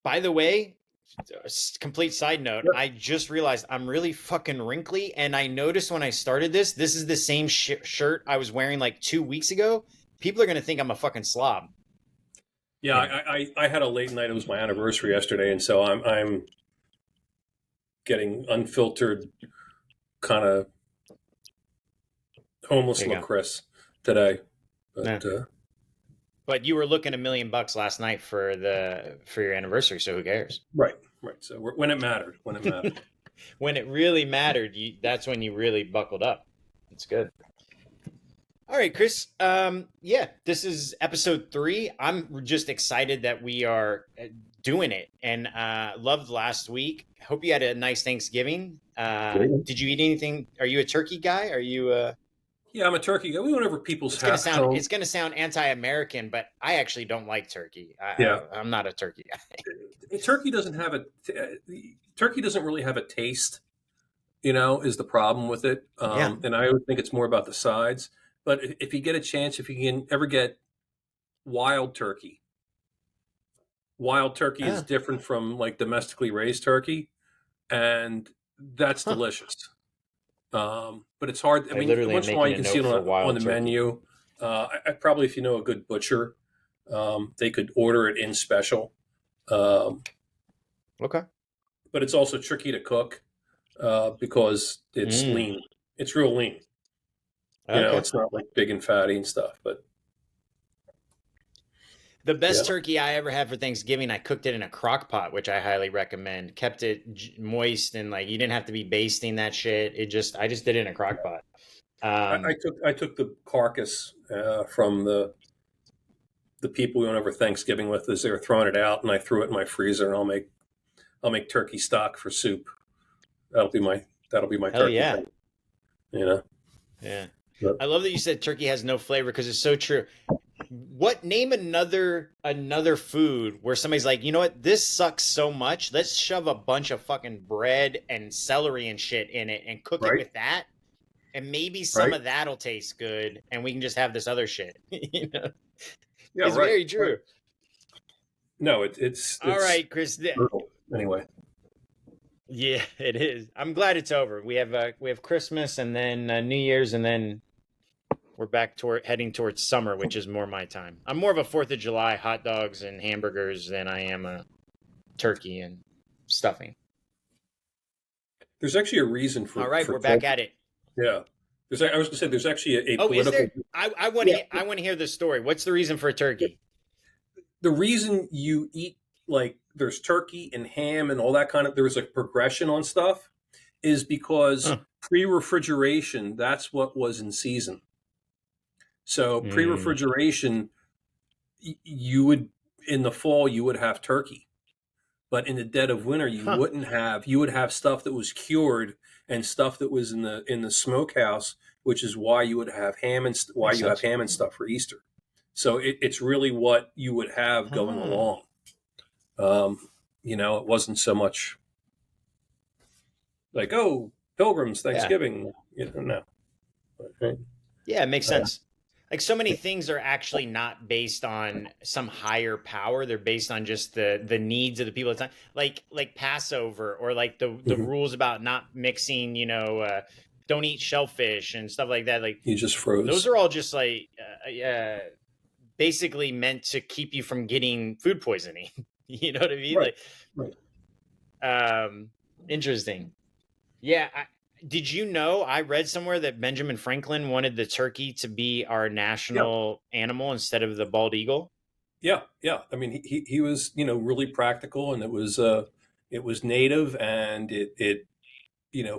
By the way, complete side note, Yep. I just realized I'm really fucking wrinkly, and I noticed when I started this is the same shirt I was wearing like 2 weeks ago. People are gonna think I'm a fucking slob. Yeah, I had a late night. It was my anniversary yesterday, and so I'm getting unfiltered kind of homeless There you look, go. Chris, today. Yeah. But But you were looking $1,000,000 last night for your anniversary, so who cares? right. So when it mattered, When it really mattered, that's when you really buckled up. It's good. All right, Chris. Yeah, this is episode 3. I'm just excited that we are doing it, and loved last week. Hope you had a nice Thanksgiving. Did you eat anything? Are you a turkey guy? Are you? Yeah, I'm a turkey guy. We went over people's home. It's gonna sound anti-American, but I actually don't like turkey. Yeah, I'm not a turkey guy. turkey doesn't have turkey doesn't really have a taste. Is the problem with it. Yeah. And I always think it's more about the sides. But if you get a chance, if you can ever get wild turkey, is different from like domestically raised turkey, and that's delicious. But it's hard. I mean, literally once in a while you can see it on the menu. I probably, if you know a good butcher, they could order it in special. Okay. But it's also tricky to cook because it's lean. It's real lean. Okay. It's not like big and fatty and stuff. But the best turkey I ever had for Thanksgiving, I cooked it in a crock pot, which I highly recommend. Kept it moist, and like you didn't have to be basting that shit. I just did it in a crock pot. I took the carcass from the people we went over Thanksgiving with as they were throwing it out, and I threw it in my freezer, and I'll make turkey stock for soup. That'll be my Hell turkey yeah. thing. Yeah. But I love that you said turkey has no flavor because it's so true. Name another food where somebody's like, you know what, this sucks so much. Let's shove a bunch of fucking bread and celery and shit in it and cook it with that, and maybe some of that'll taste good, and we can just have this other shit. Yeah, it's very true. Right. No, it's all right, Chris. Anyway. Yeah, it is. I'm glad it's over. We have Christmas and then New Year's, and then we're back heading towards summer, which is more my time. I'm more of a 4th of July hot dogs and hamburgers than I am a turkey and stuffing. There's actually a reason for. All right, we're back at it. Yeah, I was going to say there's actually a political. Is there? I want to hear the story. What's the reason for a turkey? The reason you eat, like, there's turkey and ham and all that kind of, there's a progression on stuff, is because pre-refrigeration, that's what was in season. So pre-refrigeration, you would, in the fall, you would have turkey. But in the dead of winter, you wouldn't have, you would have stuff that was cured and stuff that was in the smokehouse, which is why you would have ham and have ham and stuff for Easter. So it's really what you would have going along. It wasn't so much like, oh, Pilgrims, Thanksgiving, no. Right? Yeah, it makes sense. Like so many things are actually not based on some higher power. They're based on just the needs of the people at the time. Like Passover, or like the rules about not mixing, don't eat shellfish and stuff like that. Like you just froze. Those are all just like basically meant to keep you from getting food poisoning. You know what I mean? Right. Interesting. Yeah. Did you know, I read somewhere that Benjamin Franklin wanted the turkey to be our national animal instead of the bald eagle? Yeah. I mean, he was, really practical, and it was native, and it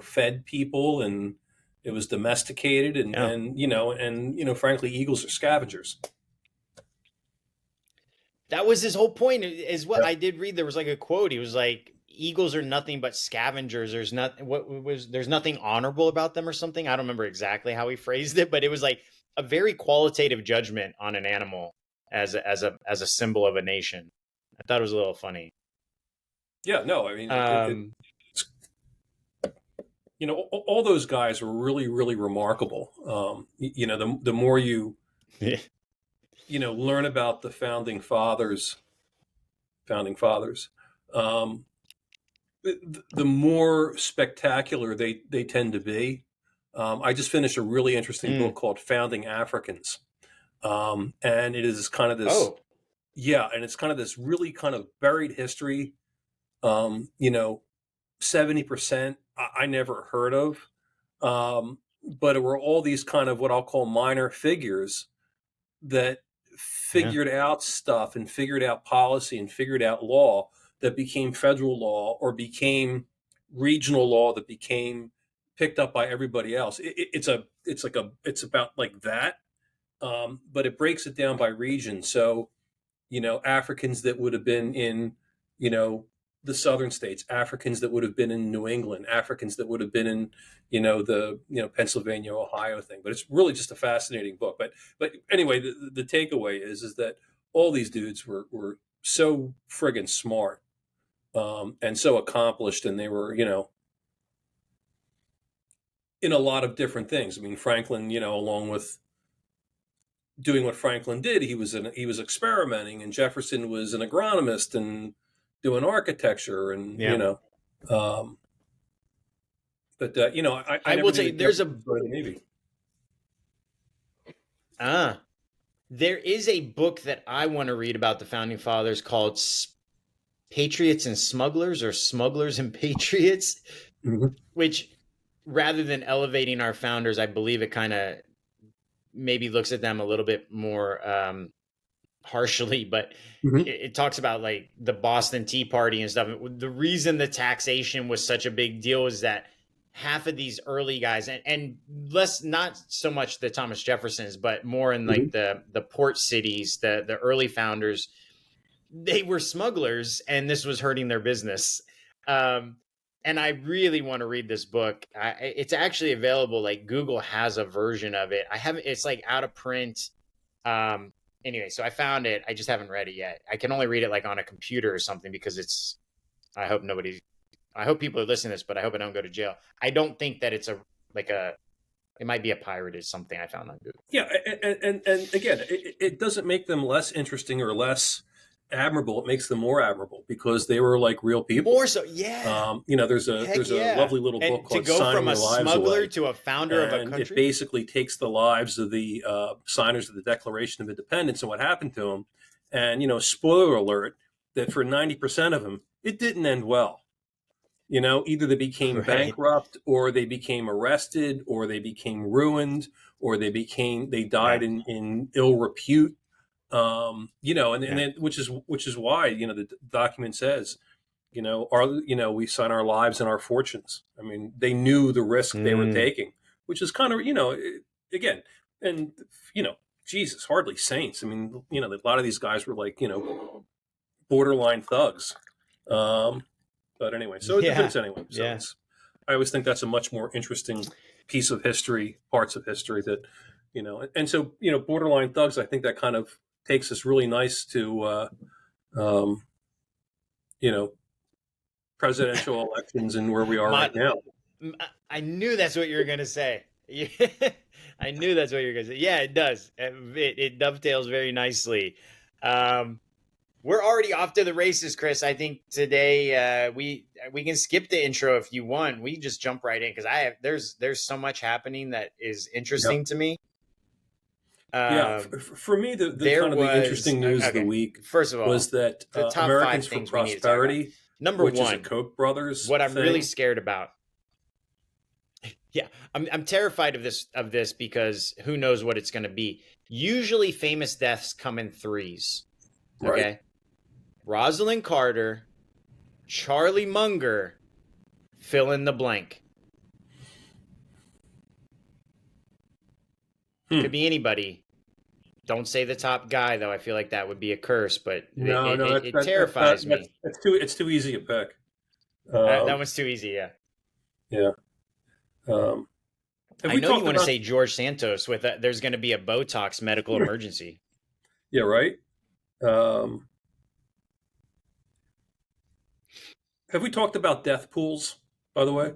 fed people, and it was domesticated, and frankly, eagles are scavengers. That was his whole point, is what I did read. There was like a quote. He was like, eagles are nothing but scavengers. There's nothing honorable about them or something. I don't remember exactly how he phrased it, but it was like a very qualitative judgment on an animal as a symbol of a nation. I thought it was a little funny. Yeah, no, I mean, all those guys were really, really remarkable. The more you, learn about the founding fathers, Um, the more spectacular they tend to be. I just finished a really interesting book Mm. called Founding Africans. And it is kind of this, Oh, yeah, and it's kind of this really kind of buried history. You know, 70% I never heard of. But it were all these kind of what I'll call minor figures that yeah, figured out stuff and figured out policy and figured out law that became federal law or became regional law that became picked up by everybody else. It's about like that, but it breaks it down by region. So Africans that would have been in, you know, the southern states, Africans that would have been in New England, Africans that would have been in, Pennsylvania, Ohio thing. But it's really just a fascinating book. But anyway, the takeaway is that all these dudes were so friggin' smart, and so accomplished, and they were, in a lot of different things. I mean, Franklin, along with doing what Franklin did, he was experimenting, and Jefferson was an agronomist and doing architecture, and yeah. um, I I never will knew tell you, that there's Jefferson a joined the Navy. ah, there is a book that I want to read about the founding fathers called Patriots and Smugglers, or Smugglers and Patriots, Mm-hmm. which, rather than elevating our founders, I believe it kind of maybe looks at them a little bit more harshly, but Mm-hmm. it talks about like the Boston Tea Party and stuff. The reason the taxation was such a big deal is that half of these early guys, and less, not so much the Thomas Jeffersons, but more in Mm-hmm. like the port cities, the early founders, they were smugglers, and this was hurting their business. Um, and I really want to read this book. It's actually available. Like Google has a version of it. I haven't. It's like out of print. Um, anyway, so I found it. I just haven't read it yet. I can only read it like on a computer or something because it's. I hope nobody. I hope people are listening to this, but I hope I don't go to jail. I don't think that it's a like a. It might be a pirated something I found on Google. Yeah, and again, it doesn't make them less interesting or less admirable. It makes them more admirable because they were like real people. More so, yeah. Heck There's a yeah. lovely little book And to called go "Signing from a Your Lives smuggler Away," to a founder of a and it country. basically takes the lives of the signers of the Declaration of Independence and what happened to them. And spoiler alert, that for 90% of them, it didn't end well. Either they became Right. bankrupt, or they became arrested, or they became ruined, or they Yeah. died in ill repute. And Yeah. then which is why the document says, we sign our lives and our fortunes. I mean, they knew the risk they were Mm. taking, which is kind of again, and Jesus, hardly saints. I mean, a lot of these guys were like borderline thugs. Um, but anyway, but Yeah. it's anyway. So Yeah. I always think that's a much more interesting piece of history, parts of history that, and so, borderline thugs, I think that kind of takes us really nice to, um, you know, presidential elections and where we are right My, now. I knew that's what you were gonna say. I knew that's what you were gonna say. Yeah, it does. It dovetails very nicely. Um, we're already off to the races, Chris. I think today we can skip the intro if you want. We just jump right in because I have there's so much happening that is Yeah. interesting to me. Yeah. Um, For me, the there kind of the was interesting news of the okay. week First of all, was that the top five Americans for things we need to talk about. Prosperity, Number which is a one, Koch brothers what I'm really thing. scared about. Yeah, I'm terrified of this because who knows what it's going to be. Usually, famous deaths come in threes. Right. Okay, Rosalynn Carter, Charlie Munger, fill in the blank. Hmm. Could be anybody. Don't say the top guy though. I feel like that would be a curse, but it No, it, no, it, it terrifies me. it's too easy a pick. That Um, one's too easy. Yeah, yeah. Um, have I we know you talked want to about? say George Santos with there's going to be a Botox medical emergency. Yeah, right. Um, have we talked about death pools? By the way,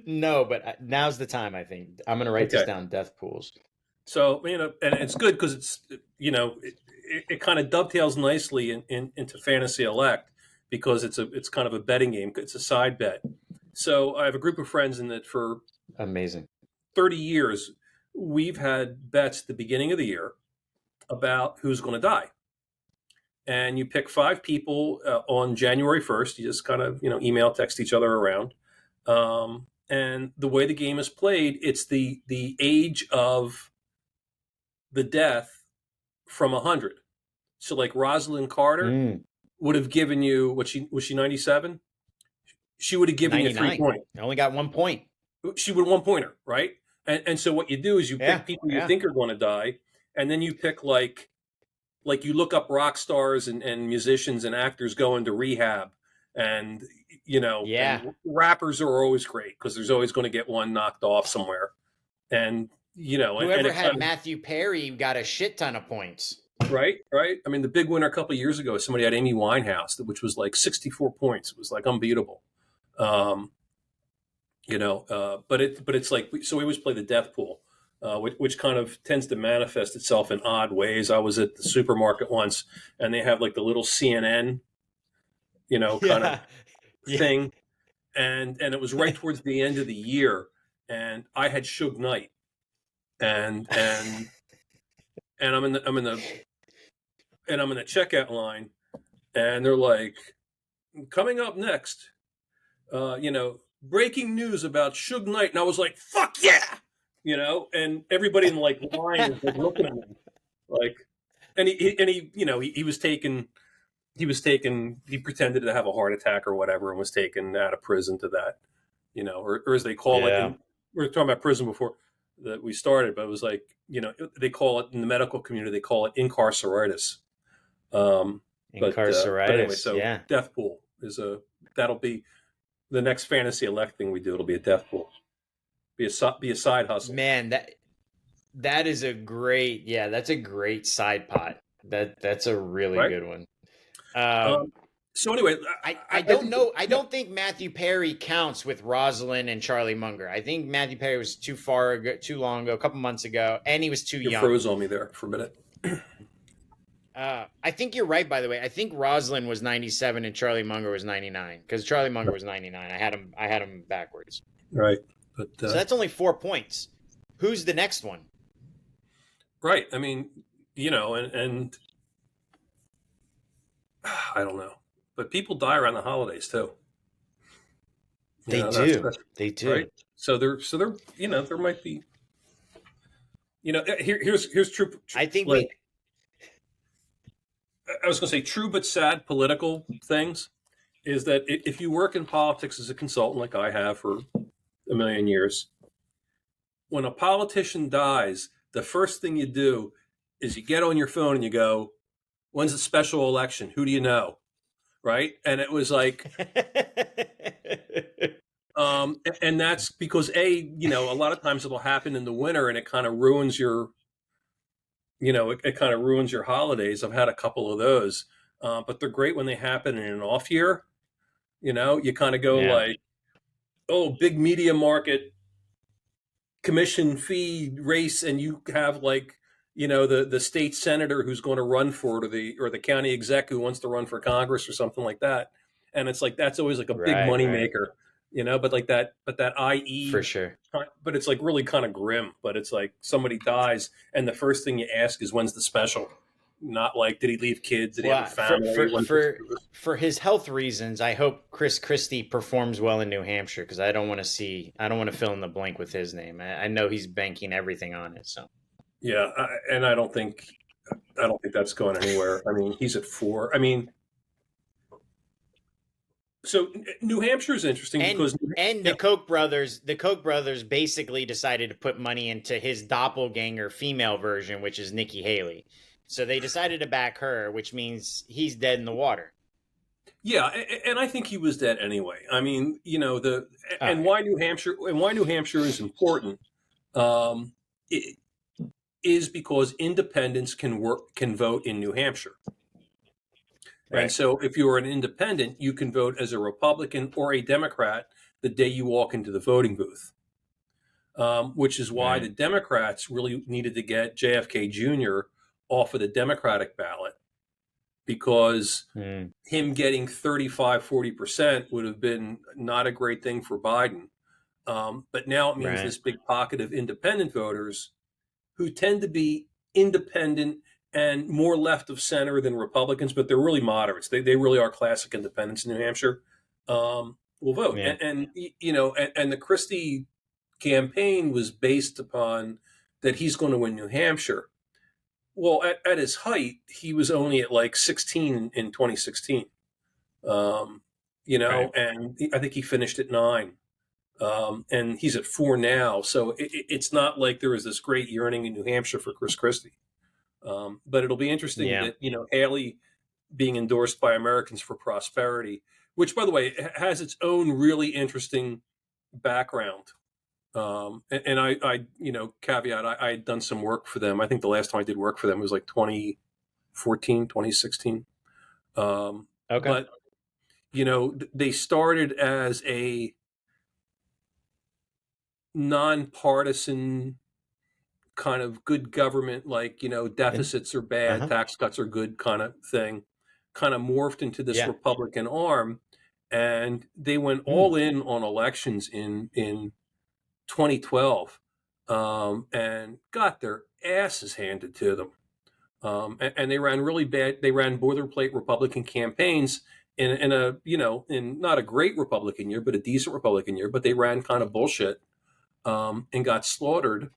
No, but now's the time. I think I'm going to write this okay. down. Death pools. So, and it's good because it's, it kind of dovetails nicely into Fantasy Elect because it's kind of a betting game. It's a side bet. So I have a group of friends in that for Amazing. 30 years, we've had bets at the beginning of the year about who's going to die. And you pick 5 people on January 1st. You just kind of, email, text each other around. And the way the game is played, it's the age of the death from 100. So like Rosalynn Carter would have given you, was she 97? She would have given you 3 points. I only got 1 point. She would 1-pointer, right? And so what you do is you pick people you think are going to die, and then you pick like you look up rock stars and musicians and actors going to rehab, and and rappers are always great because there's always going to get one knocked off somewhere, and whoever had Matthew Perry got a shit ton of points. Right. I mean, the big winner a couple of years ago, somebody had Amy Winehouse, which was like 64 points. It was like unbeatable. But it's like, so we always play the death pool, which kind of tends to manifest itself in odd ways. I was at the supermarket once, and they have like the little CNN, kind of thing, and it was right towards the end of the year, and I had Suge Knight, and I'm in the checkout line, and they're like, coming up next, breaking news about Suge Knight. And I was like, fuck yeah! And everybody in like line is like looking at me. Like, and he was taken, he pretended to have a heart attack or whatever and was taken out of prison to that, or as they call it. We were talking about prison before that we started, but it was like, they call it in the medical community, they call it incarceritis. Incarceritis. But anyway, so death pool that'll be the next Fantasy Elect thing we do. It'll be a death pool, be a side hustle. Man, that is a great, that's a great side pot. That's a really good one. So anyway, I don't know. I don't think Matthew Perry counts with Rosalynn and Charlie Munger. I think Matthew Perry was too long ago, a couple months ago, and he was too young. You froze on me there for a minute. I think you're right, by the way. I think Rosalynn was 97 and Charlie Munger was 99 because Charlie Munger was 99. I had him backwards. Right. But so that's only 4 points. Who's the next one? Right. I mean, and I don't know, but people die around the holidays too. They do. They do. Right? So there might be, here's true. I think I was going to say true but sad political things is that if you work in politics as a consultant, like I have for a million years, when a politician dies, the first thing you do is you get on your phone and you go, when's the special election? Who do you know? Right. And it was like, and that's because a lot of times it'll happen in the winter and it kind of ruins your, it kind of ruins your holidays. I've had a couple of those, but they're great when they happen in an off year. You kind of go like, oh, big media market commission fee race, and you have like, the state senator who's going to run for it, or the county exec who wants to run for Congress or something like that. And it's like, that's always like a big money maker, but like that, IE for sure. But it's like really kind of grim, but it's like somebody dies and the first thing you ask is, when's the special? Not like, did he leave kids? Did he have a family? For his health reasons, I hope Chris Christie performs well in New Hampshire, because I don't want to fill in the blank with his name. I know he's banking everything on it. So yeah, and I don't think that's going anywhere. I mean, he's at 4. I mean, so New Hampshire is interesting because the Koch brothers basically decided to put money into his doppelganger female version, which is Nikki Haley. So they decided to back her, which means he's dead in the water. Yeah, and I think he was dead anyway. I mean, why New Hampshire is important is because independents can vote in New Hampshire. Right. And so if you're an independent, you can vote as a Republican or a Democrat the day you walk into the voting booth. which is why the Democrats really needed to get JFK Jr. off of the Democratic ballot, because him getting 35-40% would have been not a great thing for Biden. But now it means this big pocket of independent voters who tend to be independent and more left of center than Republicans, but they're really moderates. They really are classic independents in New Hampshire, will vote. Yeah. And the Christie campaign was based upon that he's going to win New Hampshire. Well, at his height, he was only at like 16 in 2016. And I think he finished at 9. And he's at 4 now. So it's not like there was this great yearning in New Hampshire for Chris Christie. But it'll be interesting that, Haley being endorsed by Americans for Prosperity, which, by the way, has its own really interesting background. And I caveat, I had done some work for them. I think the last time I did work for them was like 2014, 2016. Okay. But, they started as a nonpartisan kind of good government, like, deficits are bad, tax cuts are good kind of thing, kind of morphed into this Republican arm. And they went all in on elections in 2012, and got their asses handed to them. And they ran really bad. They ran boilerplate Republican campaigns in not a great Republican year, but a decent Republican year. But they ran kind of bullshit, and got slaughtered.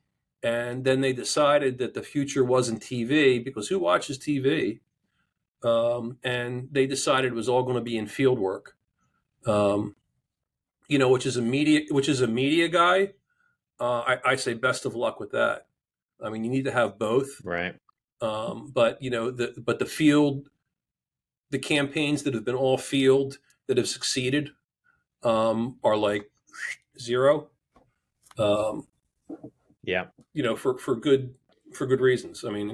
And then they decided that the future wasn't TV, because who watches TV? And they decided it was all going to be in field work, which is a media guy. I say best of luck with that. I mean, you need to have both. Right. But the field, the campaigns that have been all field that have succeeded, are like 0. For good reasons. I mean,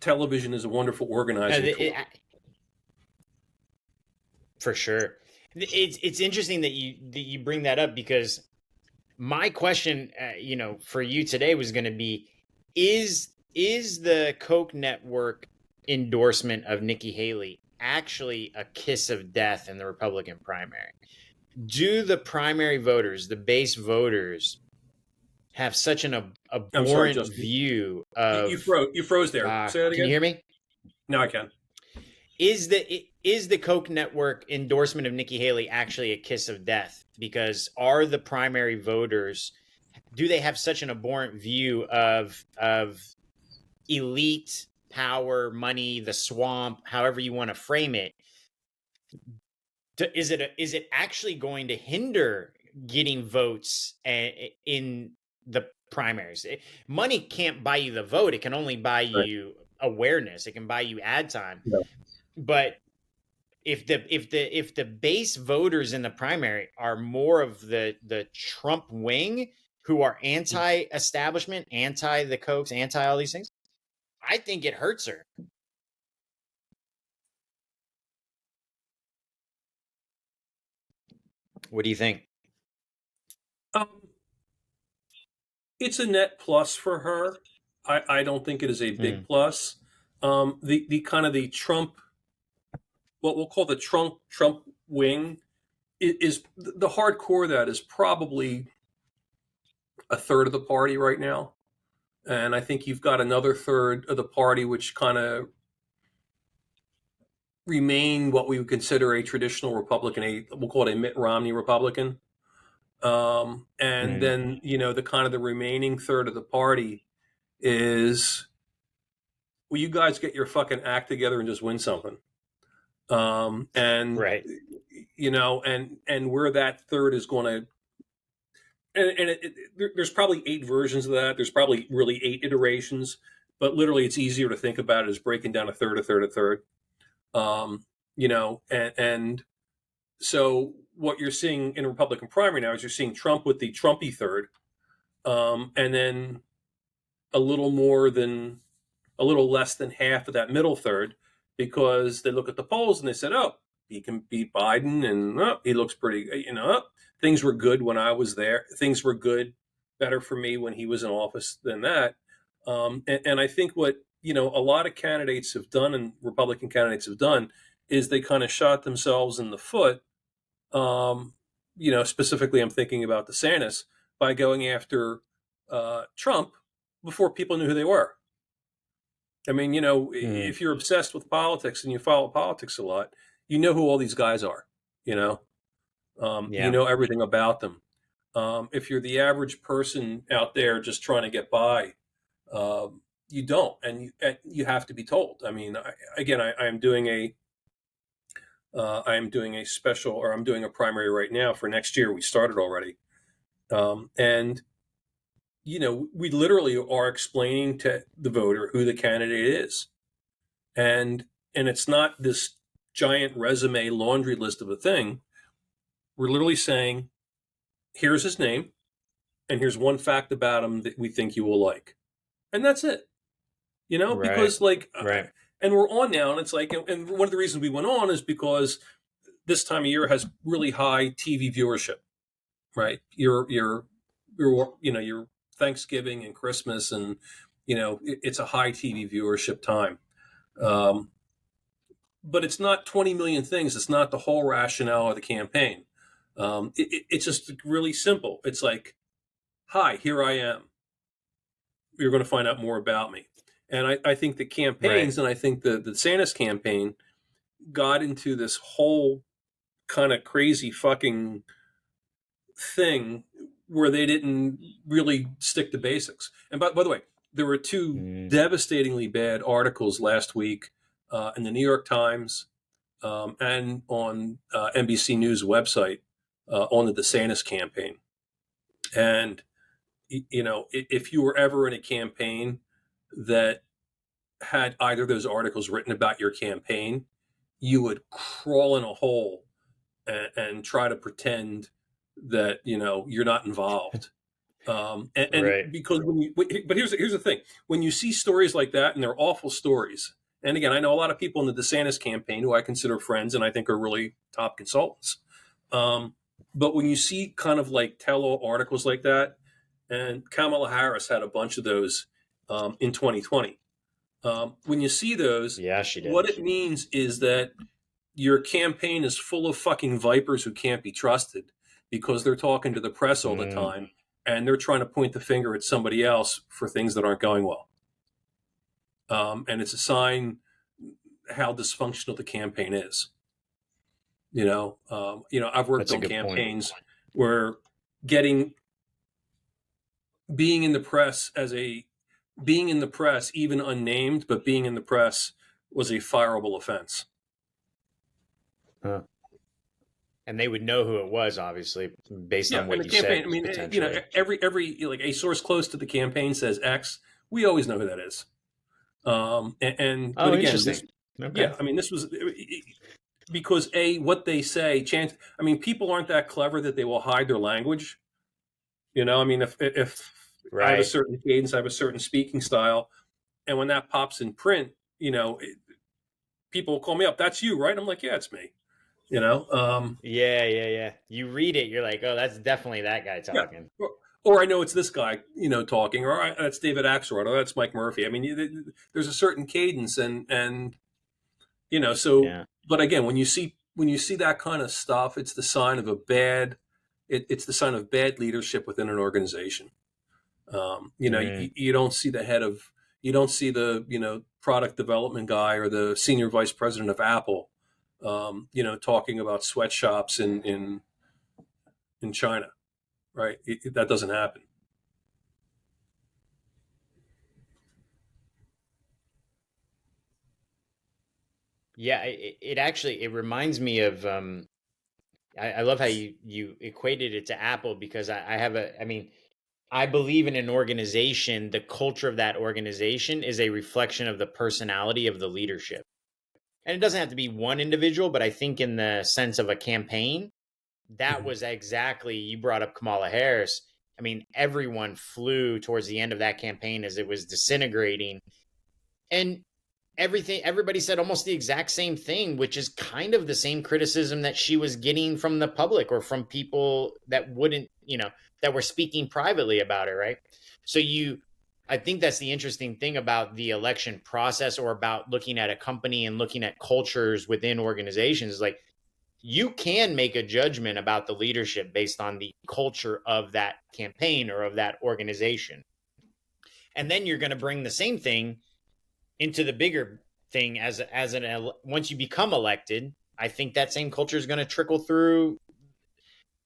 television is a wonderful organizing tool. For sure. It's interesting that you bring that up, because my question, for you today was going to be, is the Koch network endorsement of Nikki Haley actually a kiss of death in the Republican primary? Do the primary voters, the base voters, have such an abhorrent view of... You froze there. Say that again. Can you hear me? No, I can. Is the Koch network endorsement of Nikki Haley actually a kiss of death? Because are the primary voters, do they have such an abhorrent view of elite power, money, the swamp, however you want to frame it? Is it actually going to hinder getting votes in the primaries? Money can't buy you the vote. It can only buy you awareness. It can buy you ad time. Yeah. But if the base voters in the primary are more of the Trump wing, who are anti-establishment, anti the Kochs, anti all these things, I think it hurts her. What do you think? It's a net plus for her. I don't think it is a big plus. The kind of the Trump, what we'll call the Trump wing, is the hardcore of that is probably a third of the party right now. And I think you've got another third of the party which kind of remain what we would consider a traditional Republican, we'll call it a Mitt Romney Republican. And then, the kind of the remaining third of the party is, will you guys get your fucking act together and just win something? And right. And where that third is going to, there's probably 8 versions of that. There's probably really 8 iterations, but literally it's easier to think about it as breaking down a third. And so what you're seeing in a Republican primary now is you're seeing Trump with the Trumpy third, and then a little less than half of that middle third, because they look at the polls and they said, oh, he can beat Biden, and he looks pretty. Things were good when I was there. Things were better for me when he was in office than that. And I think what a lot of candidates have done, and Republican candidates have done, is they kind of shot themselves in the foot. Specifically, I'm thinking about DeSantis by going after Trump before people knew who they were. I mean, if you're obsessed with politics and you follow politics a lot, you know who all these guys are. You know everything about them. If you're the average person out there just trying to get by, you don't, and you have to be told. I mean, I am doing a special, or I'm doing a primary right now for next year. We started already, and we literally are explaining to the voter who the candidate is, and it's not this giant resume laundry list of a thing. We're literally saying, here's his name, and here's one fact about him that we think you will like, and that's it. Because right. And we're on now, and it's like, and one of the reasons we went on is because this time of year has really high TV viewership, right? Your Thanksgiving and Christmas, and it's a high TV viewership time. But it's not 20 million things. It's not the whole rationale of the campaign. It's just really simple. It's like, hi, here I am. You're going to find out more about me. And I think the campaigns, and I think the DeSantis campaign got into this whole kind of crazy fucking thing where they didn't really stick to basics. And by the way, there were two devastatingly bad articles last week in the New York Times and on NBC News website on the DeSantis campaign. And, if you were ever in a campaign that had either of those articles written about your campaign, you would crawl in a hole and try to pretend that you're not involved. Because but here's the thing: when you see stories like that, and they're awful stories, and again, I know a lot of people in the DeSantis campaign who I consider friends and I think are really top consultants. But when you see kind of like tell-all articles like that, and Kamala Harris had a bunch of those in 2020. When you see those, she did. What it means is that your campaign is full of fucking vipers who can't be trusted because they're talking to the press all the time, and they're trying to point the finger at somebody else for things that aren't going well. And it's a sign how dysfunctional the campaign is. I've worked on campaigns where being in the press, even unnamed, but being in the press was a fireable offense. And they would know who it was, obviously, based on what you said. I mean, every like a source close to the campaign says X. We always know who that is. But again, interesting. Yeah, I mean, this was because what they say. People aren't that clever that they will hide their language. I mean, if I have a certain cadence, I have a certain speaking style, and when that pops in print, people will call me up. That's you, right? I'm like, yeah, it's me. Yeah. You read it, you're like, oh, that's definitely that guy talking. Yeah. Or I know it's this guy, talking, or that's David Axelrod, or that's Mike Murphy. I mean, there's a certain cadence, and so. Yeah. But again, when you see that kind of stuff, it's the sign of it's the sign of bad leadership within an organization. You don't see you don't see the product development guy or the senior vice president of Apple, talking about sweatshops in China, right? That doesn't happen. Yeah, it reminds me of. I love how you equated it to Apple, because I believe in an organization. The culture of that organization is a reflection of the personality of the leadership. And it doesn't have to be one individual, but I think in the sense of a campaign, that was exactly, you brought up Kamala Harris. I mean, everyone flew towards the end of that campaign as it was disintegrating. And everybody said almost the exact same thing, which is kind of the same criticism that she was getting from the public or from people that wouldn't, that were speaking privately about her, right? So I think that's the interesting thing about the election process, or about looking at a company and looking at cultures within organizations, is like, you can make a judgment about the leadership based on the culture of that campaign or of that organization. And then you're going to bring the same thing into the bigger thing once you become elected. I think that same culture is going to trickle through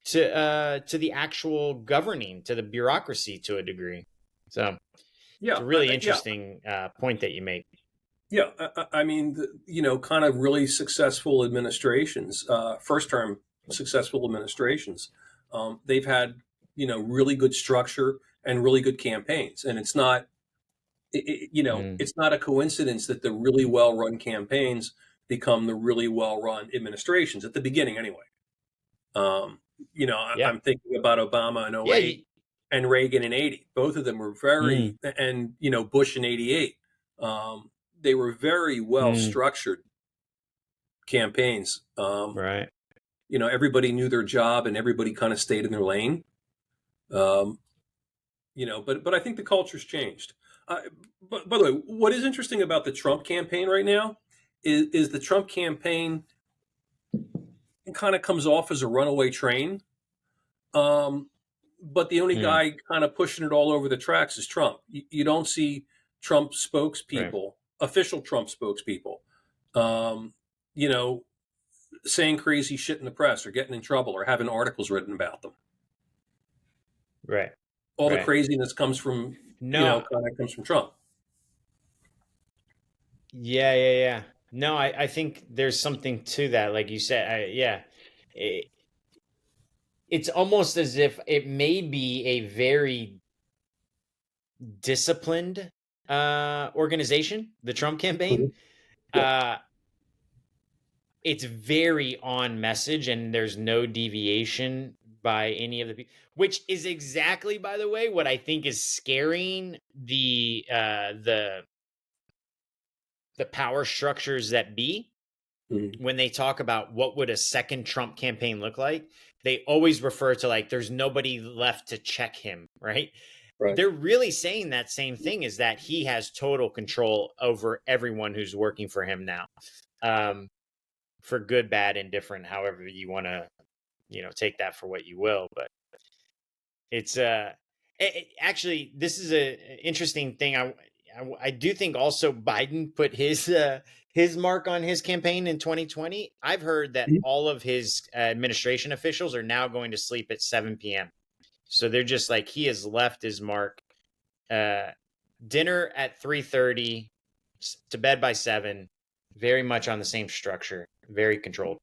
to the actual governing, to the bureaucracy to a degree. So it's a really interesting point that you make. Yeah, I mean, kind of really successful administrations, first-term successful administrations, they've had, really good structure and really good campaigns, and it's not, it's not a coincidence that the really well-run campaigns become the really well-run administrations at the beginning, anyway. I'm thinking about Obama in 08 and Reagan in 80. Both of them were very, and Bush in 88. They were very well structured campaigns. Right. Everybody knew their job and everybody kind of stayed in their lane. But I think the culture's changed. But by the way, what is interesting about the Trump campaign right now is the Trump campaign kind of comes off as a runaway train. But the only guy kind of pushing it all over the tracks is Trump. You don't see Trump spokespeople, official Trump spokespeople, saying crazy shit in the press or getting in trouble or having articles written about them. Right. All the craziness comes from, kind of comes from Trump. Yeah. No, I think there's something to that. Like you said, it's almost as if it may be a very disciplined organization, the Trump campaign. It's very on message, and there's no deviation by any of the people, which is exactly, by the way, what I think is scaring the power structures that be. When they talk about what would a second Trump campaign look like, they always refer to, like, there's nobody left to check him, right? They're really saying that same thing, is that he has total control over everyone who's working for him now, for good, bad, indifferent, however you want to, take that for what you will. But it's actually, this is a interesting thing. I do think also Biden put his mark on his campaign in 2020. I've heard that all of his administration officials are now going to sleep at 7 p.m. So they're just like, he has left his mark. Dinner at 3:30, to bed by 7. Very much on the same structure, very controlled.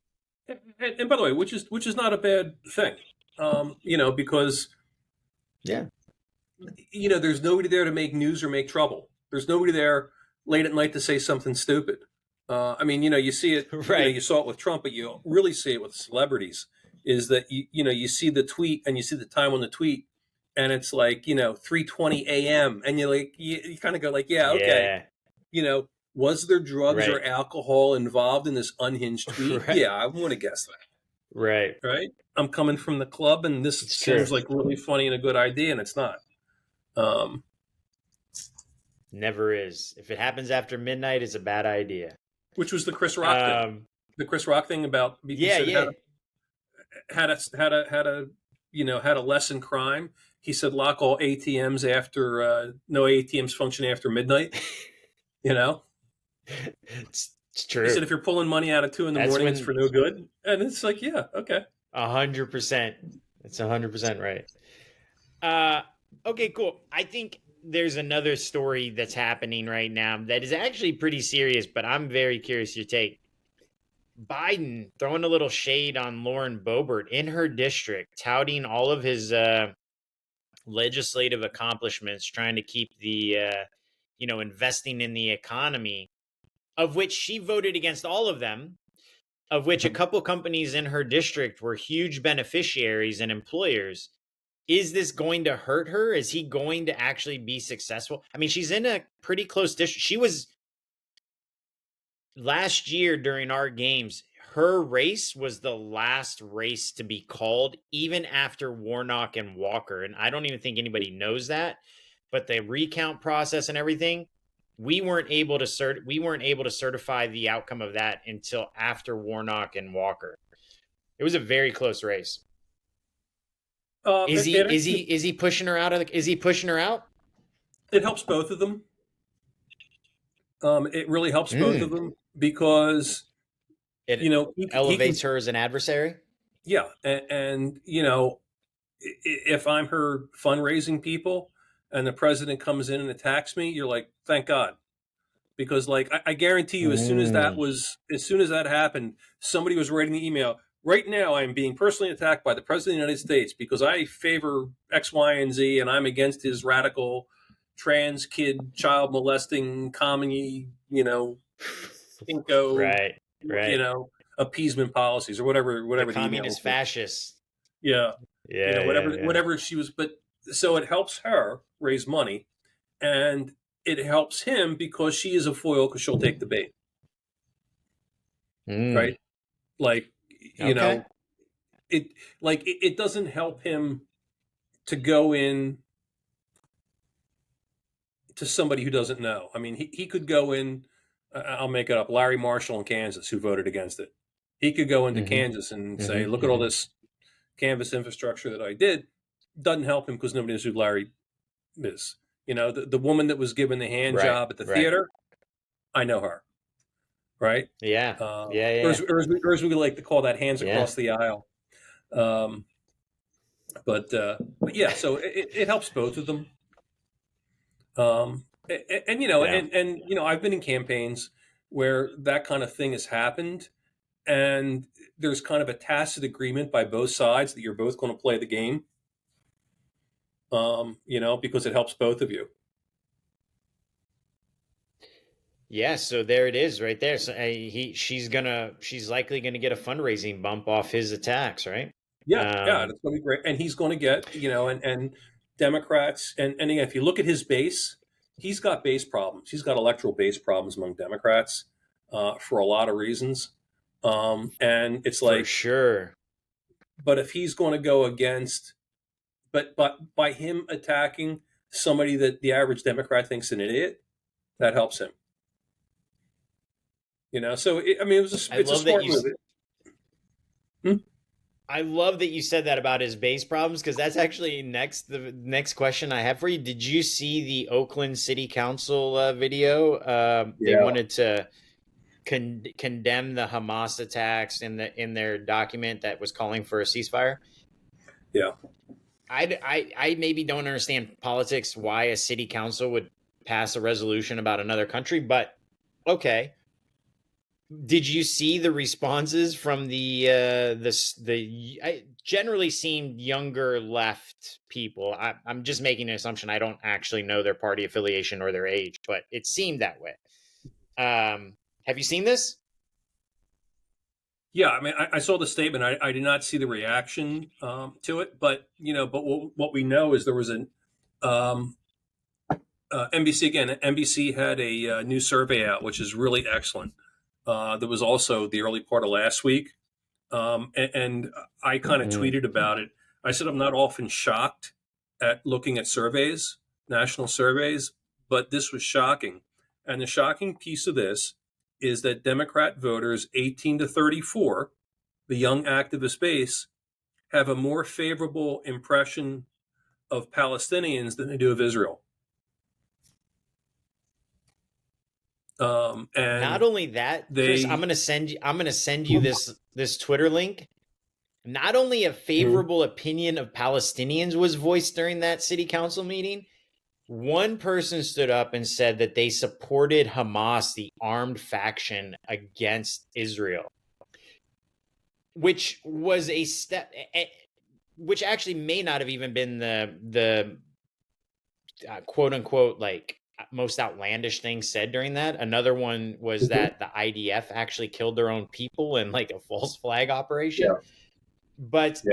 And by the way, which is not a bad thing, because there's nobody there to make news or make trouble. There's nobody there late at night to say something stupid. You see it, you saw it with Trump, but you really see it with celebrities. Is that you see the tweet and you see the time on the tweet, and it's like 3:20 a.m. and you're like, you kind of go like, okay, was there drugs or alcohol involved in this unhinged tweet? Yeah, I want to guess that. Right. I'm coming from the club, and this seems like really funny and a good idea, and it's not. Never is. If it happens after midnight, it's a bad idea. Which was the Chris Rock thing. The Chris Rock thing about had a less in crime. He said lock all ATMs after no ATMs function after midnight. It's true. He said if you're pulling money out at 2 a.m, it's for no good. And it's like, yeah, okay. 100%. It's 100% right. Okay, cool. I think there's another story that's happening right now that is actually pretty serious, but I'm very curious your take. Biden throwing a little shade on Lauren Boebert in her district, touting all of his legislative accomplishments, trying to keep the, investing in the economy, of which she voted against all of them, of which a couple companies in her district were huge beneficiaries and employers. Is this going to hurt her? Is he going to actually be successful? I mean, she's in a pretty close district. last year during our games, her race was the last race to be called, even after Warnock and Walker. And I don't even think anybody knows that. But the recount process and everything, we weren't able to certify the outcome of that until after Warnock and Walker. It was a very close race. Is he pushing her out of the, is he pushing her out? It helps both of them. It really helps both of them because it he elevates her as an adversary. Yeah, and if I'm her fundraising people and the president comes in and attacks me, you're like, thank God, because like I guarantee you, as soon as that happened, somebody was writing the email. Right now, I'm being personally attacked by the president of the United States because I favor X, Y, and Z, and I'm against his radical trans kid child molesting commie, pinko, right, appeasement policies or whatever the communist fascists. Yeah. Yeah, whatever she was, but so it helps her raise money, and it helps him because she is a foil because she'll take the bait. Right? Like, it doesn't help him to go in to somebody who doesn't know. I mean, he could go in, I'll make it up, Larry Marshall in Kansas, who voted against it. He could go into Kansas and say, look at all this canvas infrastructure that I did. Doesn't help him because nobody knows who Larry is. The woman that was given the hand job at the theater, I know her. Right? Yeah. Or as we like to call that, hands across the aisle. But yeah, so it helps both of them. And I've been in campaigns where that kind of thing has happened, and there's kind of a tacit agreement by both sides that you're both going to play the game. Because it helps both of you. Yeah, so there it is, right there. So she's likely gonna get a fundraising bump off his attacks, right? Yeah, that's gonna be great, and he's going to get and Democrats, and again, if you look at his base, he's got base problems. He's got electoral base problems among Democrats for a lot of reasons, and it's like for sure. But if he's going to go against, but by him attacking somebody that the average Democrat thinks an idiot, that helps him. So it's a smart move. I love that you said that about his base problems, because that's actually the next question I have for you. Did you see the Oakland City Council video? They wanted to condemn the Hamas attacks in their document that was calling for a ceasefire. Yeah, I maybe don't understand politics, why a city council would pass a resolution about another country, but okay. Did you see the responses from the generally seemed younger left people? I'm just making an assumption. I don't actually know their party affiliation or their age, but it seemed that way. Have you seen this? Yeah, I saw the statement. I did not see the reaction to it, but what we know is there was an NBC again. NBC had a new survey out, which is really excellent. There was also the early part of last week, and I kind of tweeted about it. I said I'm not often shocked at looking at surveys, national surveys, but this was shocking. And the shocking piece of this is that Democrat voters 18 to 34, the young activist base, have a more favorable impression of Palestinians than they do of Israel. And not only that, Chris, I'm gonna send you this Twitter link. Not only a favorable opinion of Palestinians was voiced during that city council meeting, one person stood up and said that they supported Hamas, the armed faction against Israel, which was a step, which actually may not have even been the quote unquote like most outlandish thing said during that. Another one was that the IDF actually killed their own people in like a false flag operation. Yeah. But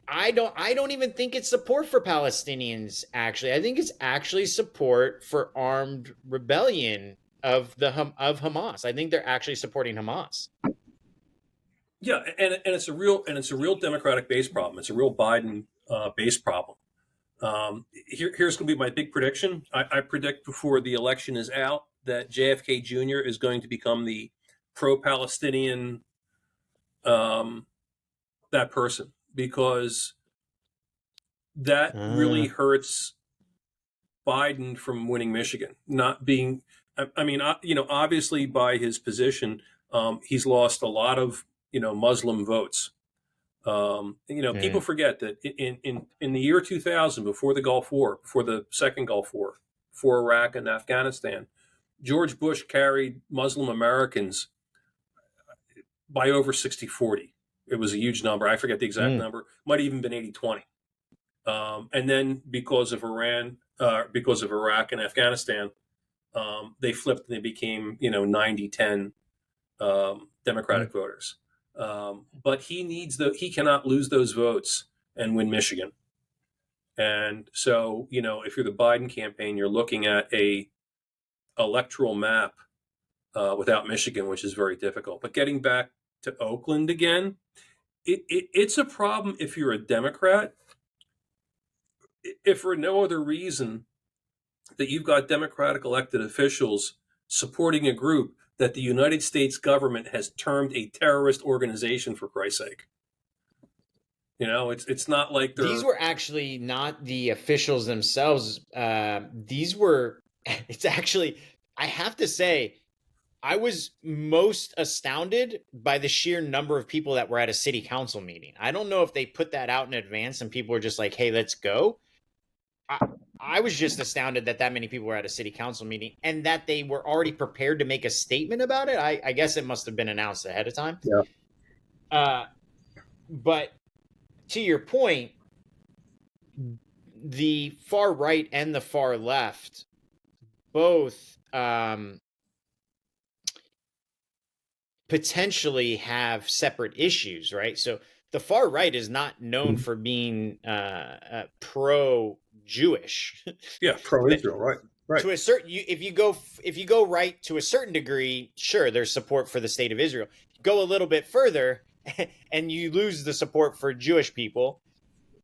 I don't even think it's support for Palestinians. Actually, I think it's actually support for armed rebellion of Hamas. I think they're actually supporting Hamas. Yeah, and it's a real Democratic base problem. It's a real Biden base problem. Here's going to be my big prediction. I predict before the election is out that JFK Jr. is going to become the pro-Palestinian that person, because that really hurts Biden from winning Michigan. Not being, I mean, obviously by his position, he's lost a lot of Muslim votes. People forget that in the year 2000, before the Gulf War, before the second Gulf War, for Iraq and Afghanistan, George Bush carried Muslim Americans by over 60-40. It was a huge number. I forget the exact number. Might have even been 80-20. And then because of Iraq and Afghanistan, they flipped and they became 90-10 Democratic voters. But he cannot lose those votes and win Michigan. And so, if you're the Biden campaign, you're looking at a electoral map without Michigan, which is very difficult. But getting back to Oakland again, it's a problem if you're a Democrat, if for no other reason that you've got Democratic elected officials supporting a group that the United States government has termed a terrorist organization, for Christ's sake. It's not like these were actually not the officials themselves. It's actually, I have to say, I was most astounded by the sheer number of people that were at a city council meeting. I don't know if they put that out in advance and people were just like, hey, let's go. I was just astounded that many people were at a city council meeting and that they were already prepared to make a statement about it. I guess it must have been announced ahead of time. Yeah. But to your point, the far right and the far left both potentially have separate issues, right? So the far right is not known for being pro-Jewish. Yeah, pro-Israel, right. Right. To a certain, if you go right to a certain degree, sure, there's support for the state of Israel. Go a little bit further, and you lose the support for Jewish people.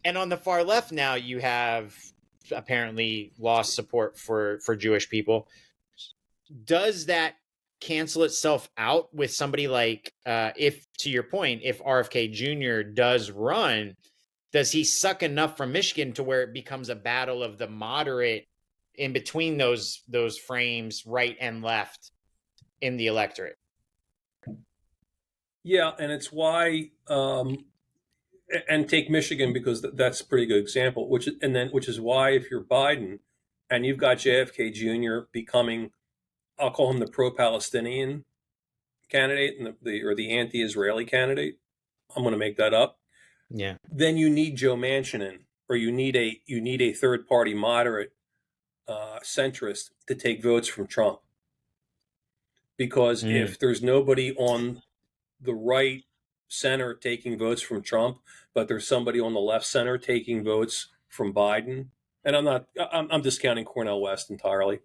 And on the far left now, you have apparently lost support for Jewish people. Does that cancel itself out with somebody like, if, to your point, if RFK Jr. does run, does he suck enough from Michigan to where it becomes a battle of the moderate in between those frames, right and left, in the electorate? Yeah, and it's why, and take Michigan because that's a pretty good example. Which is why if you're Biden and you've got JFK Jr. becoming, I'll call him the pro-Palestinian candidate and the anti-Israeli candidate. I'm going to make that up. Yeah. Then you need Joe Manchin in, or you need a third-party moderate centrist to take votes from Trump. Because if there's nobody on the right center taking votes from Trump, but there's somebody on the left center taking votes from Biden, and I'm discounting Cornel West entirely.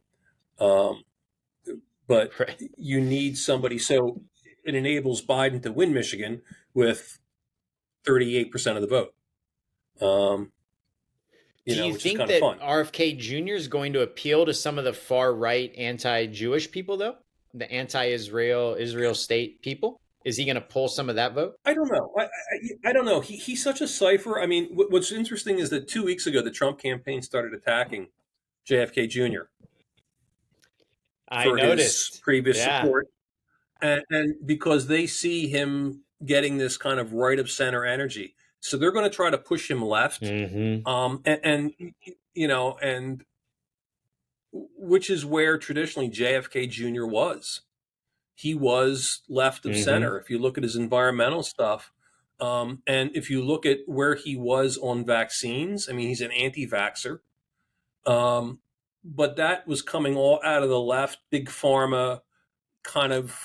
But you need somebody, so it enables Biden to win Michigan with 38% of the vote. Do you think that RFK Jr. is going to appeal to some of the far right anti-Jewish people, though? The anti-Israel state people? Is he going to pull some of that vote? I don't know. I don't know. He's such a cipher. I mean, what's interesting is that 2 weeks ago, the Trump campaign started attacking JFK Jr. I noticed his previous support. And because they see him getting this kind of right of center energy. So they're going to try to push him left. And which is where traditionally JFK Jr. was. He was left of center. If you look at his environmental stuff, and if you look at where he was on vaccines, I mean, he's an anti-vaxxer. But that was coming all out of the left, big pharma kind of,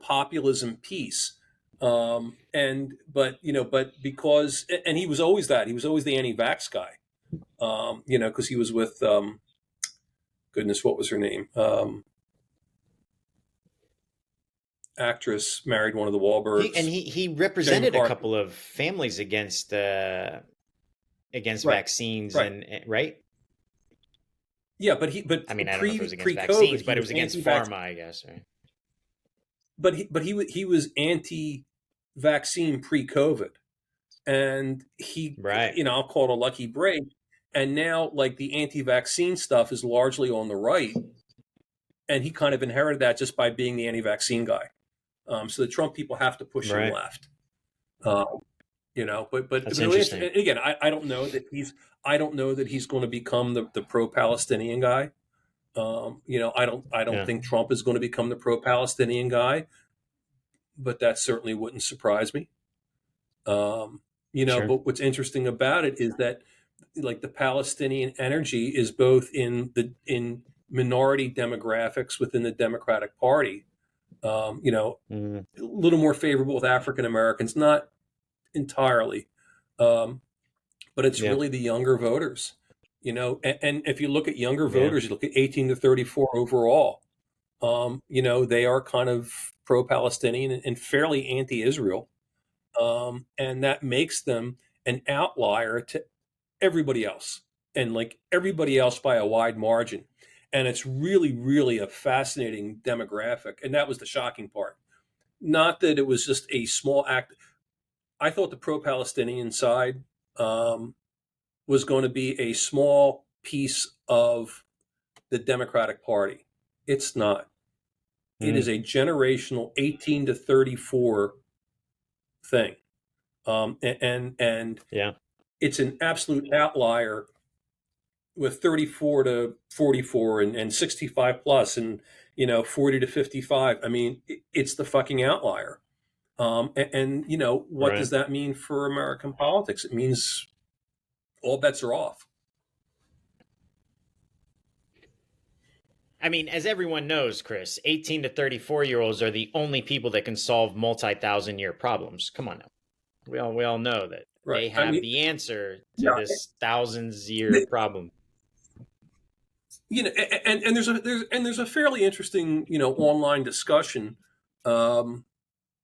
populism piece. But because, and he was always the anti-vax guy, because he was with, goodness, what was her name? actress married one of the Wahlbergs. He Jane represented a McCarthy. couple of families against Right, vaccines right. and right. Yeah, I mean, I don't know if it was against pre-COVID, vaccines, he but it was was against anti-vax. pharma, I guess. Right? He was anti-vaccine pre-COVID, and he, Right. I'll call it a lucky break. And now, like, the anti-vaccine stuff is largely on the right, and he kind of inherited that just by being the anti-vaccine guy. So the Trump people have to push him Right. left. But That's really, interesting. again, I don't know that he's going to become the pro-Palestinian guy. I don't Yeah. think Trump is going to become the pro-Palestinian guy, but that certainly wouldn't surprise me. Sure. But what's interesting about it is that, like, the Palestinian energy is both in minority demographics within the Democratic Party. Mm, A little more favorable with African Americans, not entirely, but it's yeah. really the younger voters. And if you look at younger Yeah. voters, you look at 18 to 34 overall. They are kind of pro-Palestinian and fairly anti-Israel, and that makes them an outlier to everybody else, and like everybody else by a wide margin. And it's really, really a fascinating demographic. And that was the shocking part. Not that it was just a small act. I thought the pro-Palestinian side was going to be a small piece of the Democratic Party. It's not. It Mm, is a generational 18 to 34 thing, and yeah. it's an absolute outlier with 34 to 44 and 65 plus and 40 to 55. I mean, it's the fucking outlier. What does Right. that mean for American politics? It means all bets are off. I mean, as everyone knows, Chris, 18 to 34-year-olds are the only people that can solve multi-thousand-year problems. Come on now. We all know that Right. they I have mean, the answer to yeah. this thousands-year problem. And there's a fairly interesting online discussion, um,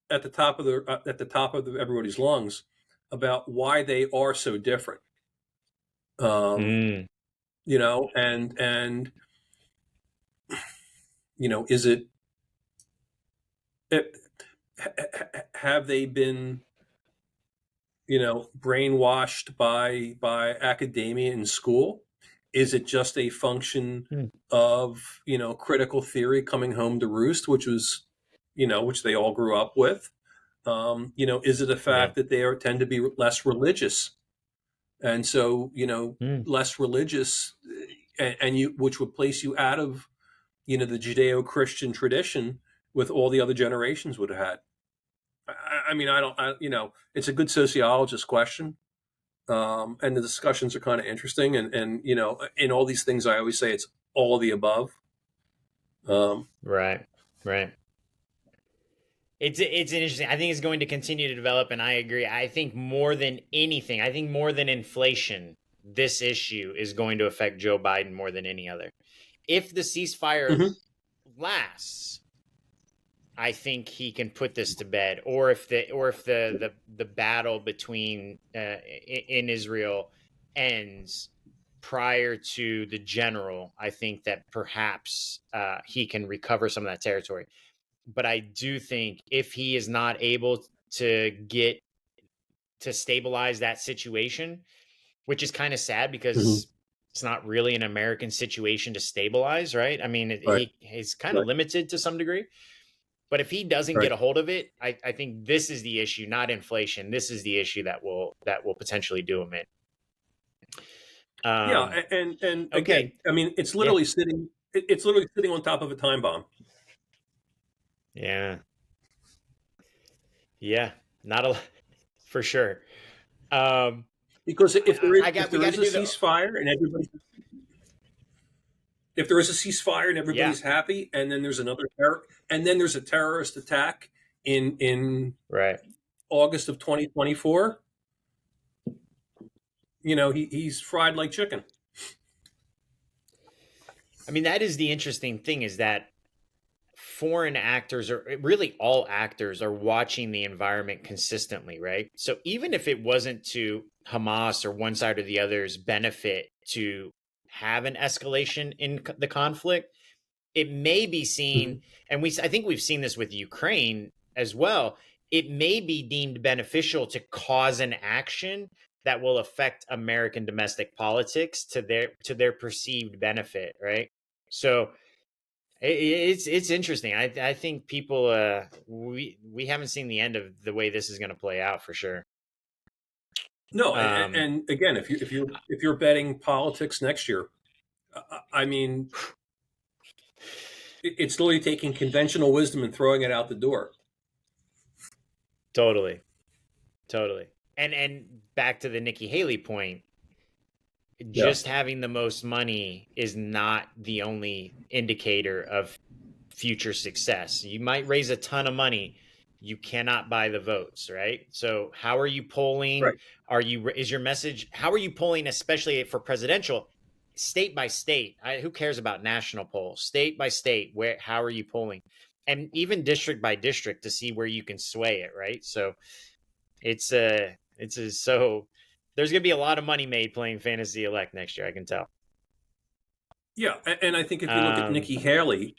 at the top of everybody's lungs about why they are so different. Um, Mm, and is it have they been brainwashed by academia in school? Is it just a function mm, of critical theory coming home to roost, which they all grew up with? Is it a yeah. fact that tend to be less religious, and so Mm, less religious, and you which would place you out of the Judeo-Christian tradition with all the other generations would have had. I mean, I don't, it's a good sociologist question. And the discussions are kind of interesting. And in all these things, I always say it's all of the above. Um, right. Right. It's interesting. I think it's going to continue to develop, and I agree. I think more than anything, I think more than inflation, this issue is going to affect Joe Biden more than any other. If the ceasefire mhm. lasts, I think he can put this to bed. Or if the battle between in Israel ends prior to the general, I think that perhaps he can recover some of that territory. But I do think if he is not able to get to stabilize that situation, which is kind of sad Mhm. because it's not really an American situation to stabilize, right? I mean, Right, he's kind of right, limited to some degree. But if he doesn't right. get a hold of it, I think this is the issue, not inflation. This is the issue that will potentially do him in. Yeah, Um, and again, okay, I mean, yeah, it's literally sitting on top of a time bomb. yeah, yeah, not a for sure. Um, Because if we there got is to a do the ceasefire and everybody if there is a ceasefire and yeah, everybody's happy, and then there's a terrorist attack in right. August of 2024, he's fried like chicken. I mean, that is the interesting thing is that foreign actors, or really all actors, are watching the environment consistently, right? So even if it wasn't to Hamas or one side or the other's benefit to have an escalation in the conflict, it may be seen, and I think we've seen this with Ukraine as well. It may be deemed beneficial to cause an action that will affect American domestic politics to their perceived benefit, right? So it's interesting. I think people we haven't seen the end of the way this is going to play out for sure. No, and again, if you're betting politics next year, I mean, it's literally taking conventional wisdom and throwing it out the door. Totally. And back to the Nikki Haley point, just having the most money is not the only indicator of future success. You might raise a ton of money, you cannot buy the votes, right? So how are you polling? Right. Is your message, how are you polling, especially for presidential, state by state? Who cares about national polls? State by state, how are you polling? And even district by district to see where you can sway it, right? So so there's going to be a lot of money made playing fantasy elect next year, I can tell. Yeah, and I think if you look at Nikki Haley,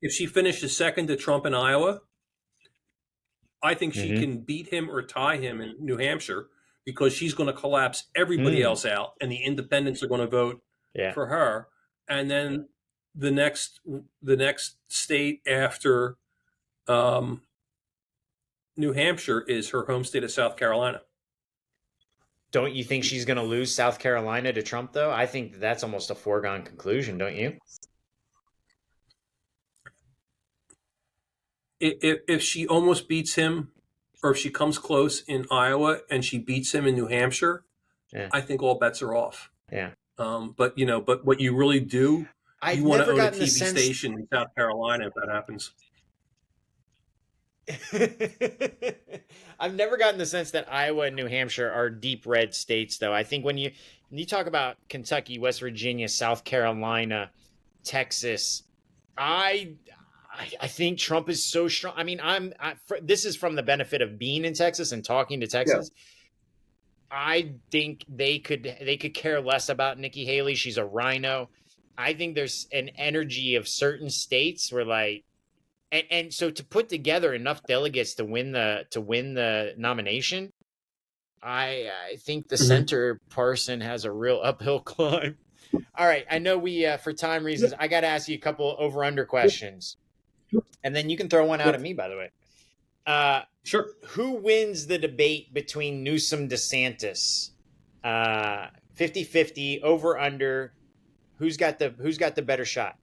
if she finishes second to Trump in Iowa, I think she can beat him or tie him in New Hampshire, because she's going to collapse everybody else out, and the independents are going to vote for her. And then the next state after New Hampshire is her home state of South Carolina. Don't you think she's going to lose South Carolina to Trump, though? I think that's almost a foregone conclusion, don't you? If she almost beats him, or if she comes close in Iowa and she beats him in New Hampshire, I think all bets are off. Yeah. But what you really do, you want to own a TV station in South Carolina if that happens. I've never gotten the sense that Iowa and New Hampshire are deep red states, though. I think when you talk about Kentucky, West Virginia, South Carolina, Texas, I think Trump is so strong. I mean, this is from the benefit of being in Texas and talking to Texas. Yeah. I think they could care less about Nikki Haley. She's a rhino. I think there's an energy of certain states where, like, and so to put together enough delegates to win the nomination, I think the center person has a real uphill climb. All right, I know we for time reasons, I got to ask you a couple over under questions, and then you can throw one out at me. By the way, sure. Who wins the debate between Newsom DeSantis? 50-50 over under. Who's got the better shot?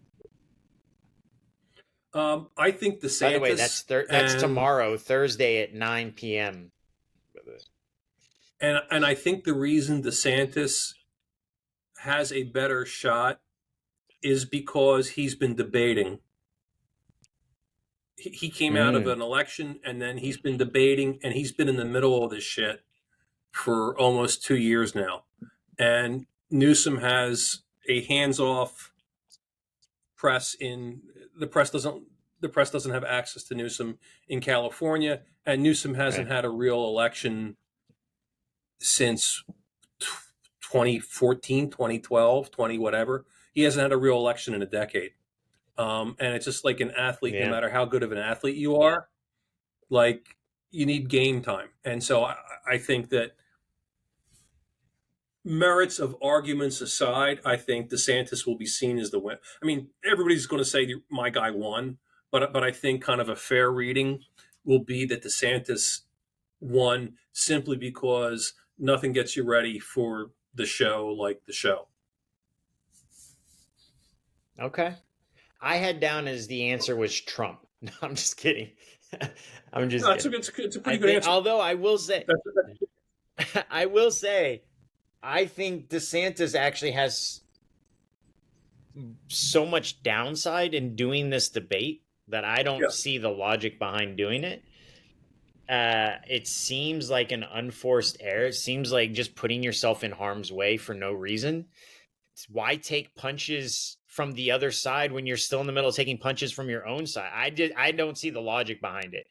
I think DeSantis. By the way, that's tomorrow, Thursday at 9 p.m. And I think the reason DeSantis has a better shot is because he's been debating. He came out of an election, and then he's been debating, and he's been in the middle of this shit for almost 2 years now. And Newsom has a hands-off press the press doesn't have access to Newsom in California, and Newsom hasn't had a real election since 2014, 2012, 20 whatever. He hasn't had a real election in a decade. And it's just like an athlete, no matter how good of an athlete you are, like, you need game time. And so I think that, merits of arguments aside, I think DeSantis will be seen as the win. I mean, everybody's going to say my guy won, but I think kind of a fair reading will be that DeSantis won simply because nothing gets you ready for the show like the show. Okay. I had down as the answer was Trump. No, I'm just kidding. I'm just kidding. It's a pretty good answer. Although I will say, I think DeSantis actually has so much downside in doing this debate that I don't see the logic behind doing it. It seems like an unforced error. It seems like just putting yourself in harm's way for no reason. Why take punches from the other side when you're still in the middle of taking punches from your own side. I don't see the logic behind it.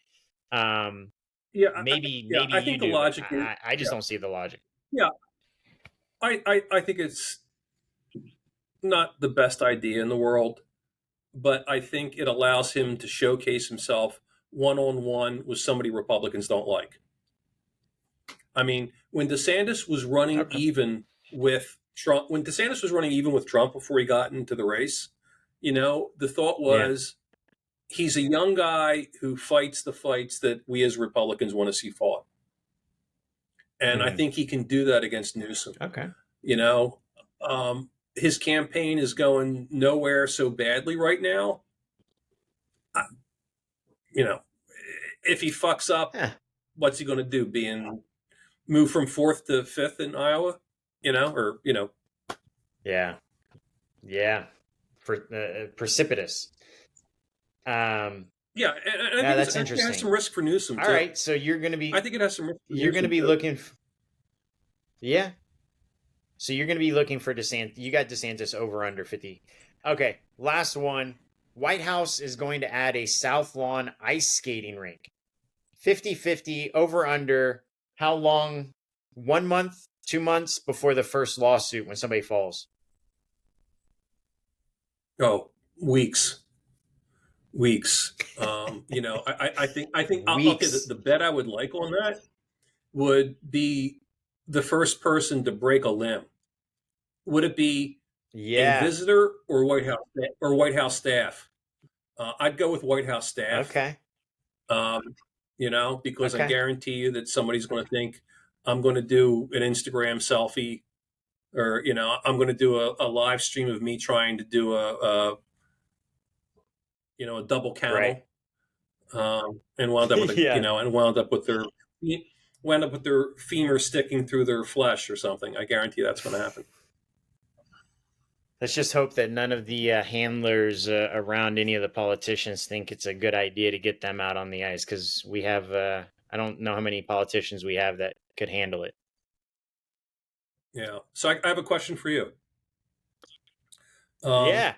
Yeah, Maybe I you think the do, but logic is, I just don't see the logic. yeah, I think it's not the best idea in the world, but I think it allows him to showcase himself one on one with somebody Republicans don't like. I mean, when DeSantis was running Okay. even with Trump, when DeSantis was running even with Trump before he got into the race, the thought Yeah. was he's a young guy who fights the fights that we as Republicans want to see fought. And I think he can do that against Newsom. Okay. You know, his campaign is going nowhere so badly right now. If he fucks up, what's he going to do? Move from 4th to 5th in Iowa? Yeah. Yeah. Precipitous. Yeah, and I think it has some risk for Newsom too. All right, so you're going to be. I think it has some risk for You're going to Newsom be too. looking. Yeah. So you're going to be looking for DeSantis. You got DeSantis over under 50. Okay, last one. White House is going to add a South Lawn ice skating rink. 50-50 over under. How long? 1 month, 2 months before the first lawsuit when somebody falls. Oh, weeks. I think okay, the bet I would like on that would be the first person to break a limb. Would it be a visitor or White House staff? I'd go with White House staff. Okay. Because I guarantee you that somebody's going to think I'm going to do an Instagram selfie, or I'm going to do a live stream of me trying to do a double camel, right. and wound up with wound up with their femur sticking through their flesh or something. I guarantee that's going to happen. Let's just hope that none of the handlers around any of the politicians think it's a good idea to get them out on the ice, because we have, I don't know how many politicians we have that could handle it. Yeah. So I have a question for you. Yeah.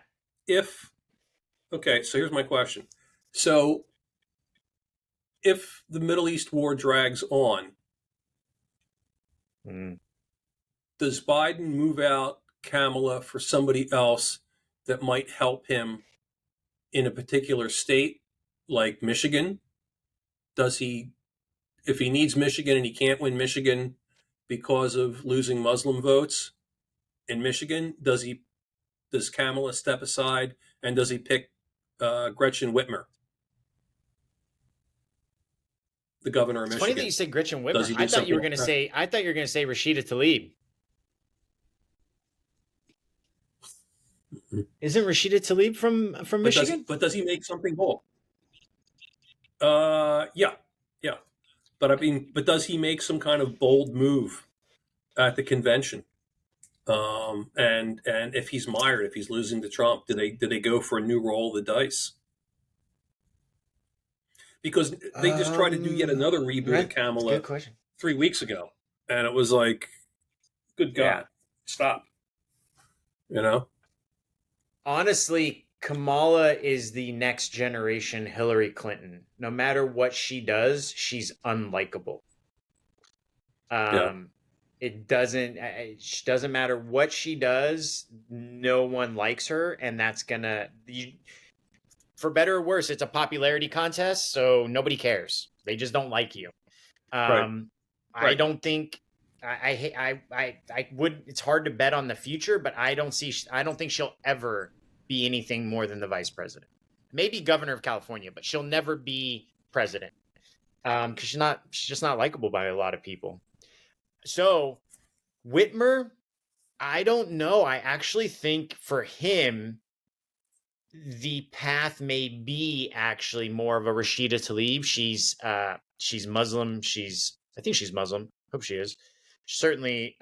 Okay, so here's my question. So if the Middle East war drags on, does Biden move out Kamala for somebody else that might help him in a particular state, like Michigan? Does he, if he needs Michigan and he can't win Michigan because of losing Muslim votes in Michigan, does Kamala step aside, and does he pick Gretchen Whitmer, the governor of Michigan? It's funny that you say Gretchen Whitmer. I thought you were going to say Rashida Tlaib. Isn't Rashida Tlaib from Michigan? But does he make something bold? Yeah. But does he make some kind of bold move at the convention? And if he's mired, if he's losing to Trump, do they go for a new roll of the dice? Because they just tried to do yet another reboot of Kamala 3 weeks ago, and it was like, good God, stop. Honestly, Kamala is the next generation Hillary Clinton. No matter what she does, she's unlikable. It doesn't matter what she does. No one likes her, and that's for better or worse, it's a popularity contest. So nobody cares. They just don't like you. Right. I don't think I would. It's hard to bet on the future, but I don't think she'll ever be anything more than the vice president. Maybe governor of California, but she'll never be president. Because she's just not likable by a lot of people. So Whitmer, I don't know. I actually think for him, the path may be actually more of a Rashida Tlaib. She's Muslim. I think she's Muslim. Hope she is. Certainly,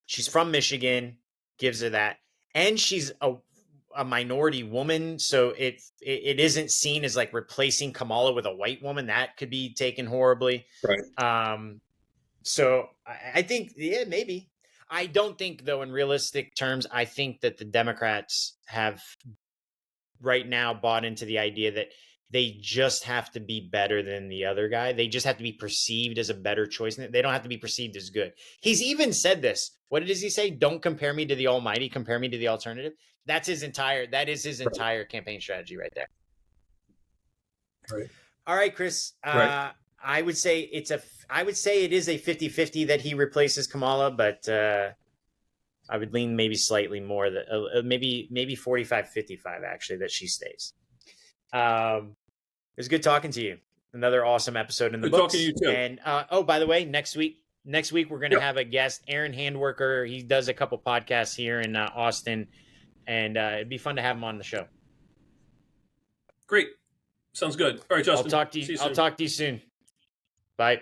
she's from Michigan. Gives her that, and she's a minority woman, so it isn't seen as like replacing Kamala with a white woman. That could be taken horribly. Right. So I think, maybe. I don't think, though, in realistic terms, I think that the Democrats have right now bought into the idea that they just have to be better than the other guy. They just have to be perceived as a better choice. They don't have to be perceived as good. He's even said this. What does he say? Don't compare me to the almighty, compare me to the alternative. That is his entire campaign strategy right there. Right. All right, Chris. Right. I would say it is a 50-50 that he replaces Kamala, but I would lean maybe slightly more that maybe 45-55 actually that she stays. It was good talking to you. Another awesome episode in the books. Good talking to you too. And by the way, next week we're going to have a guest, Aaron Handworker. He does a couple podcasts here in Austin, and it'd be fun to have him on the show. Great. Sounds good. All right, Justin. I'll talk to you soon. Bye.